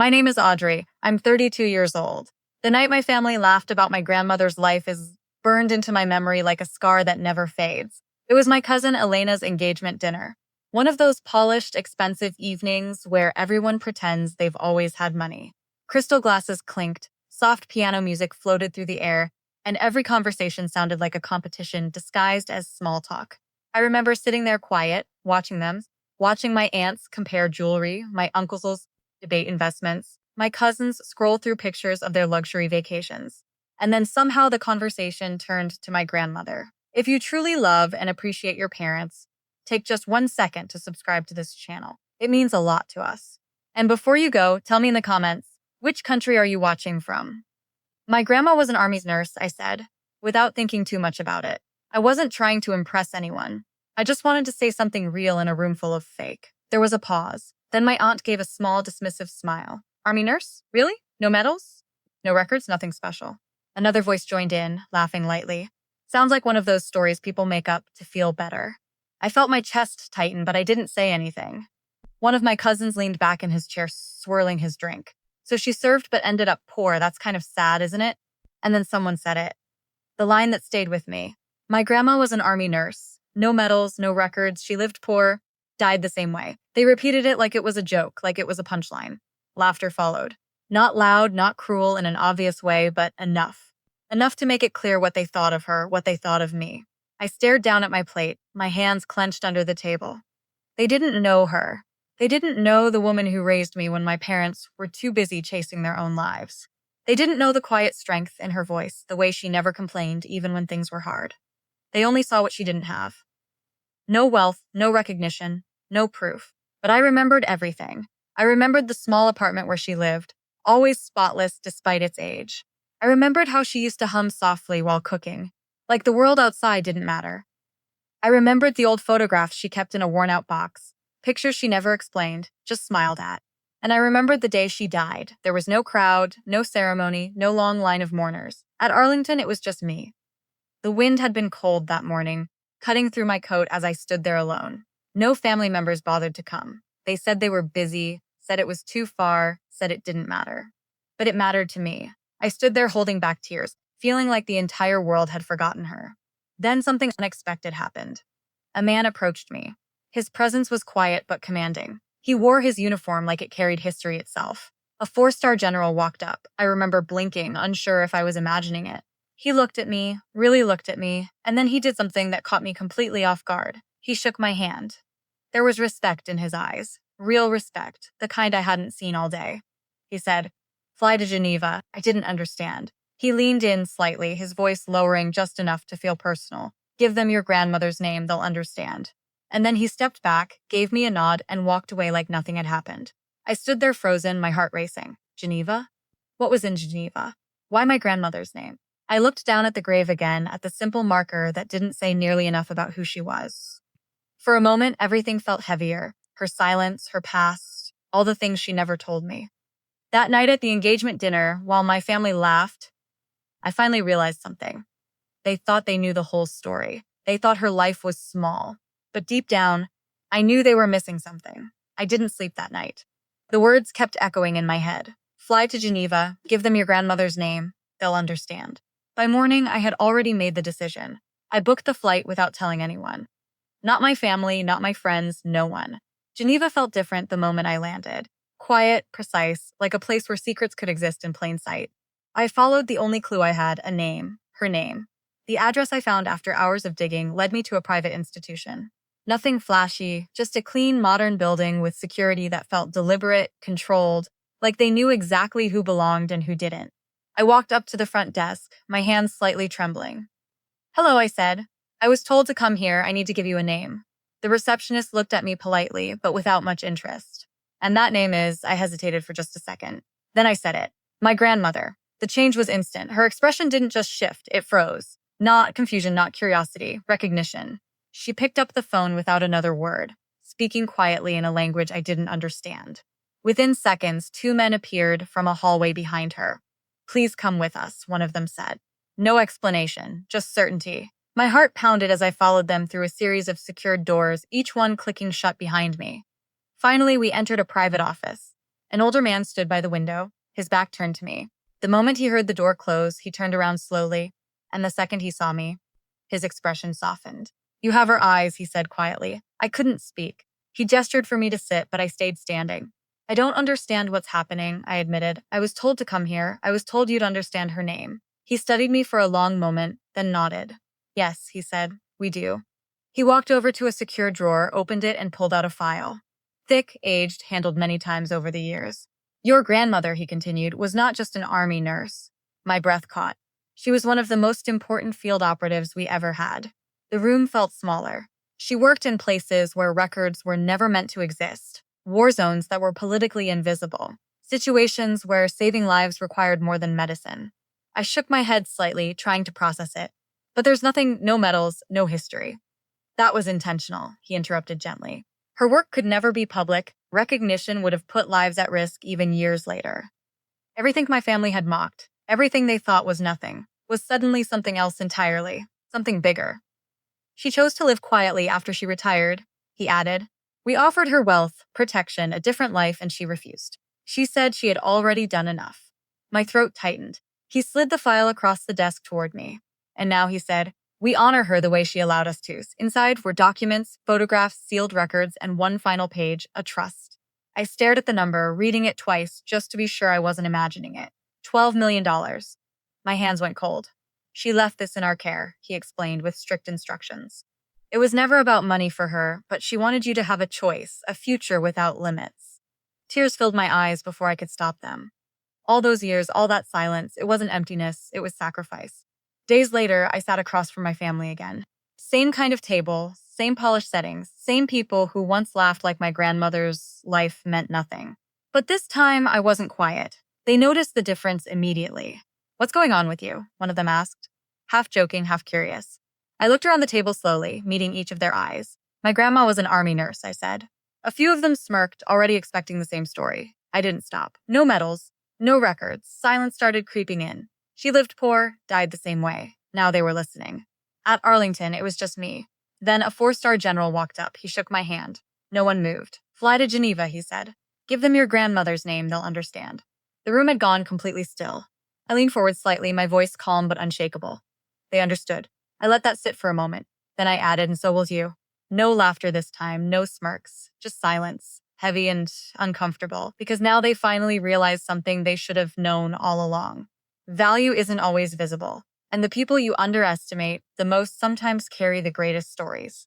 My name is Audrey. I'm 32 years old. The night my family laughed about my grandmother's life is burned into my memory like a scar that never fades. It was my cousin Elena's engagement dinner. One of those polished, expensive evenings where everyone pretends they've always had money. Crystal glasses clinked, soft piano music floated through the air, and every conversation sounded like a competition disguised as small talk. I remember sitting there quiet, watching my aunts compare jewelry, my uncles debate investments, my cousins scroll through pictures of their luxury vacations. And then somehow the conversation turned to my grandmother. If you truly love and appreciate your parents, take just 1 second to subscribe to this channel. It means a lot to us. And before you go, tell me in the comments, which country are you watching from? My grandma was an army nurse, I said, without thinking too much about it. I wasn't trying to impress anyone. I just wanted to say something real in a room full of fake. There was a pause. Then my aunt gave a small, dismissive smile. Army nurse? Really? No medals? No records? Nothing special. Another voice joined in, laughing lightly. Sounds like one of those stories people make up to feel better. I felt my chest tighten, but I didn't say anything. One of my cousins leaned back in his chair, swirling his drink. So she served but ended up poor. That's kind of sad, isn't it? And then someone said it. The line that stayed with me. My grandma was an army nurse. No medals, no records. She lived poor, died the same way. They repeated it like it was a joke, like it was a punchline. Laughter followed. Not loud, not cruel in an obvious way, but enough. Enough to make it clear what they thought of her, what they thought of me. I stared down at my plate, my hands clenched under the table. They didn't know her. They didn't know the woman who raised me when my parents were too busy chasing their own lives. They didn't know the quiet strength in her voice, the way she never complained even when things were hard. They only saw what she didn't have. No wealth, no recognition, no proof. But I remembered everything. I remembered the small apartment where she lived, always spotless despite its age. I remembered how she used to hum softly while cooking, like the world outside didn't matter. I remembered the old photographs she kept in a worn-out box, pictures she never explained, just smiled at. And I remembered the day she died. There was no crowd, no ceremony, no long line of mourners. At Arlington, it was just me. The wind had been cold that morning, cutting through my coat as I stood there alone. No family members bothered to come. They said they were busy, said it was too far, said it didn't matter. But it mattered to me. I stood there holding back tears, feeling like the entire world had forgotten her. Then something unexpected happened. A man approached me. His presence was quiet but commanding. He wore his uniform like it carried history itself. A 4-star general walked up. I remember blinking, unsure if I was imagining it. He looked at me, really looked at me, and then he did something that caught me completely off guard. He shook my hand. There was respect in his eyes. Real respect, the kind I hadn't seen all day. He said, "Fly to Geneva." I didn't understand. He leaned in slightly, his voice lowering just enough to feel personal. "Give them your grandmother's name, they'll understand." And then he stepped back, gave me a nod, and walked away like nothing had happened. I stood there frozen, my heart racing. Geneva? What was in Geneva? Why my grandmother's name? I looked down at the grave again, at the simple marker that didn't say nearly enough about who she was. For a moment, everything felt heavier. Her silence, her past, all the things she never told me. That night at the engagement dinner, while my family laughed, I finally realized something. They thought they knew the whole story. They thought her life was small. But deep down, I knew they were missing something. I didn't sleep that night. The words kept echoing in my head. Fly to Geneva, give them your grandmother's name, they'll understand. By morning, I had already made the decision. I booked the flight without telling anyone. Not my family, not my friends, no one. Geneva felt different the moment I landed. Quiet, precise, like a place where secrets could exist in plain sight. I followed the only clue I had, a name, her name. The address I found after hours of digging led me to a private institution. Nothing flashy, just a clean, modern building with security that felt deliberate, controlled, like they knew exactly who belonged and who didn't. I walked up to the front desk, my hands slightly trembling. "Hello," I said. "I was told to come here. I need to give you a name." The receptionist looked at me politely, but without much interest. "And that name is," I hesitated for just a second. Then I said it. "My grandmother." The change was instant. Her expression didn't just shift, it froze. Not confusion, not curiosity, recognition. She picked up the phone without another word, speaking quietly in a language I didn't understand. Within seconds, 2 men appeared from a hallway behind her. "Please come with us," one of them said. No explanation, just certainty. My heart pounded as I followed them through a series of secured doors, each one clicking shut behind me. Finally, we entered a private office. An older man stood by the window, his back turned to me. The moment he heard the door close, he turned around slowly, and the second he saw me, his expression softened. "You have her eyes," he said quietly. I couldn't speak. He gestured for me to sit, but I stayed standing. "I don't understand what's happening," I admitted. "I was told to come here. I was told you'd understand her name." He studied me for a long moment, then nodded. "Yes," he said, "we do." He walked over to a secure drawer, opened it, and pulled out a file. Thick, aged, handled many times over the years. "Your grandmother," he continued, "was not just an army nurse." My breath caught. She was one of the most important field operatives we ever had. The room felt smaller. She worked in places where records were never meant to exist. War zones that were politically invisible. Situations where saving lives required more than medicine. I shook my head slightly, trying to process it. "But there's nothing, no medals, no history." "That was intentional," he interrupted gently. "Her work could never be public. Recognition would have put lives at risk even years later." Everything my family had mocked, everything they thought was nothing, was suddenly something else entirely, something bigger. "She chose to live quietly after she retired," he added. "We offered her wealth, protection, a different life, and she refused. She said she had already done enough." My throat tightened. He slid the file across the desk toward me. "And now," he said, "we honor her the way she allowed us to. Inside were documents, photographs, sealed records, and one final page, a trust." I stared at the number, reading it twice just to be sure I wasn't imagining it. $12 million. My hands went cold. "She left this in our care," he explained with strict instructions. "It was never about money for her, but she wanted you to have a choice, a future without limits." Tears filled my eyes before I could stop them. All those years, all that silence, it wasn't emptiness, it was sacrifice. Days later, I sat across from my family again. Same kind of table, same polished settings, same people who once laughed like my grandmother's life meant nothing. But this time, I wasn't quiet. They noticed the difference immediately. "What's going on with you?" one of them asked, half joking, half curious. I looked around the table slowly, meeting each of their eyes. "My grandma was an army nurse," I said. A few of them smirked, already expecting the same story. I didn't stop. "No medals, no records." Silence started creeping in. "She lived poor, died the same way." Now they were listening. At Arlington, it was just me. Then a 4-star general walked up. He shook my hand. No one moved. "Fly to Geneva," he said. "Give them your grandmother's name, they'll understand." The room had gone completely still. I leaned forward slightly, my voice calm but unshakable. They understood. I let that sit for a moment. Then I added, "And so will you." No laughter this time, no smirks, just silence, heavy and uncomfortable, because now they finally realized something they should have known all along. Value isn't always visible, and the people you underestimate the most sometimes carry the greatest stories.